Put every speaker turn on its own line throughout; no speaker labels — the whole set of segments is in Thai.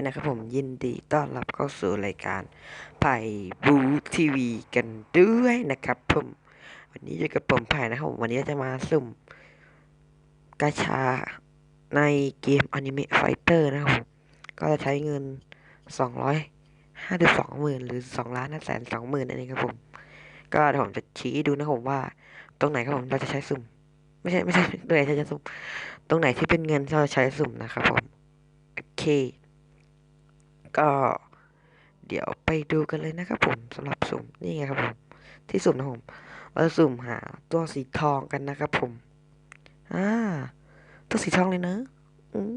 นะครับผมยินดีต้อนรับเข้าสู่รายการไผ่บูทีวีกันด้วยนะครับผมวันนี้อยู่กับผมไผ่นะครับผมวันนี้จะมาสุ่มกาชาในเกมอนิเมะไฟเตอร์นะครับผมก็จะใช้เงิน252,000หรือ2,520,000นั่นเองครับผมก็เดี๋ยวผมจะชี้ให้ดูนะครับผมว่าตรงไหนครับผมเราจะใช้สุ่มไม่ใช่ตรงไหนที่จะสุ่มตรงไหนที่เป็นเงินที่เราใช้สุ่มนะครับผมโอเค ก็เดี๋ยวไปดูกันเลยนะครับผมสำหรับสุ่มนี่ไงครับผมที่สุ่มนะผมเราจะสุ่มหาตัวสีทองกันนะครับผมอ่าตัวสีทองเลยนะอืม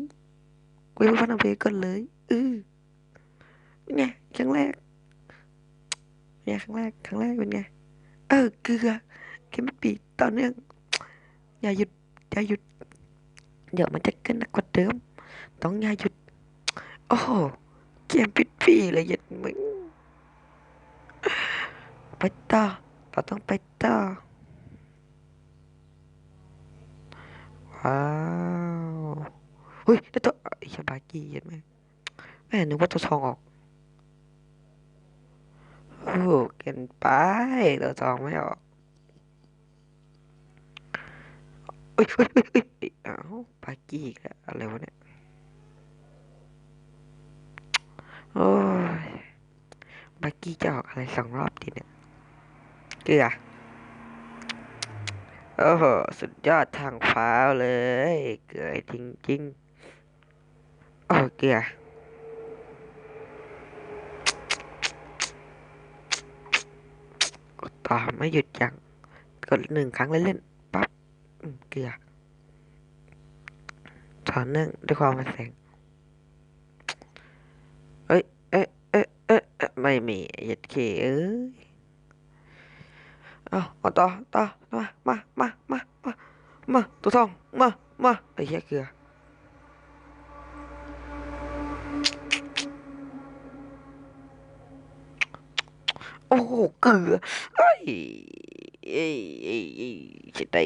กูยังไม่ฟันเอาเพลงก่อนเลยเนี่ยครั้งแรกเนี่ยครั้งแรกเป็นไงเกลือเค็มปีต่อเนื่องอย่าหยุดเดี๋ยวมันจะเกินหนักกว่าเดิมต้องอย่าหยุดโอ้โหเกมปิดปีเลยยัดมึงไปต่อเราต้องไปต่อ ว้าวเฮ้ยได้ตัวไอ้ชาบากี้เห็นไหมแม่นึกว่าตัวทองออกโอ้เกินไปตัวทองไม่ออกเฮ้ยอ้าวบากี้อีกแล้วอะไรวะเนี่ยโอ้ยบากี้จะออกอะไร2 รอบทีเนี่ยเกลือโอ้โหสุดยอดทางฟ้าวเลยเกลือจริงๆโอ้เกลือกดต่อไม่หยุดยั้งกด1 ครั้งเล่นๆปั๊บเกลือต่อเนื่องด้วยความเป็นแสง เอ้ยไม่มีเหยียดเคเอ้ยเอาต่อมาตัวทองมาไอ้เหี้ยเกลือโอ้โหเกลือเอ้ยเอ้ยเฉยได้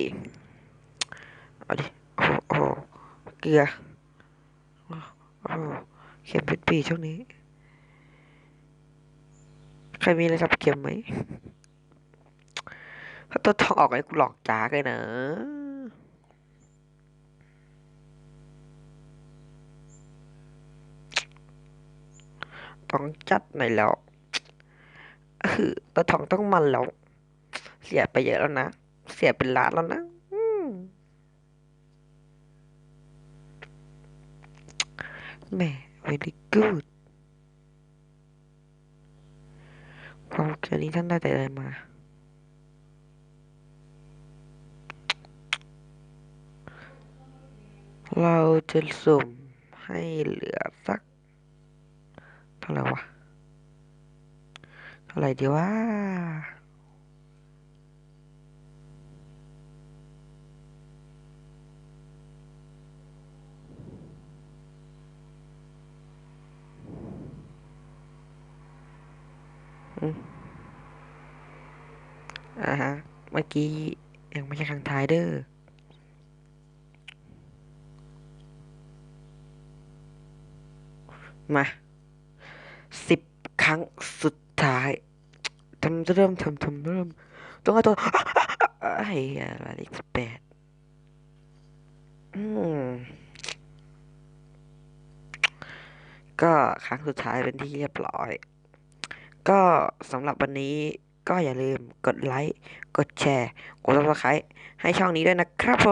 เอาดิโอ้โหเกลือโอ้โหเข็มพิษปีช่วงนี้ใครมีอะไรสับเข็มไหมถ้าตัวทองออกไอ้กูหลอกจ๋าเลยนะต้องจัดหน่อยแล้วตัวทองต้องมันแล้วเสียไปเยอะแล้วนะเสียเป็นล้านแล้วนะมแหม่ very good ความเกินนี้ท่านได้แต่อะไรมา เราจะสุ่มให้เหลือสักเท่าไหร่วะเท่าไหร่ดีวะอืมฮะเมื่อกี้ยังไม่ใช่ครั้งท้ายเด้อมา10 ครั้งสุดท้ายเริ่มต้องเอาตัวไอ้อะไรอีก18อืมก็ครั้งสุดท้ายเป็นที่เรียบร้อยก็สำหรับวันนี้ก็อย่าลืมกดไลค์กดแชร์กด Subscribe ให้ช่องนี้ด้วยนะครับผม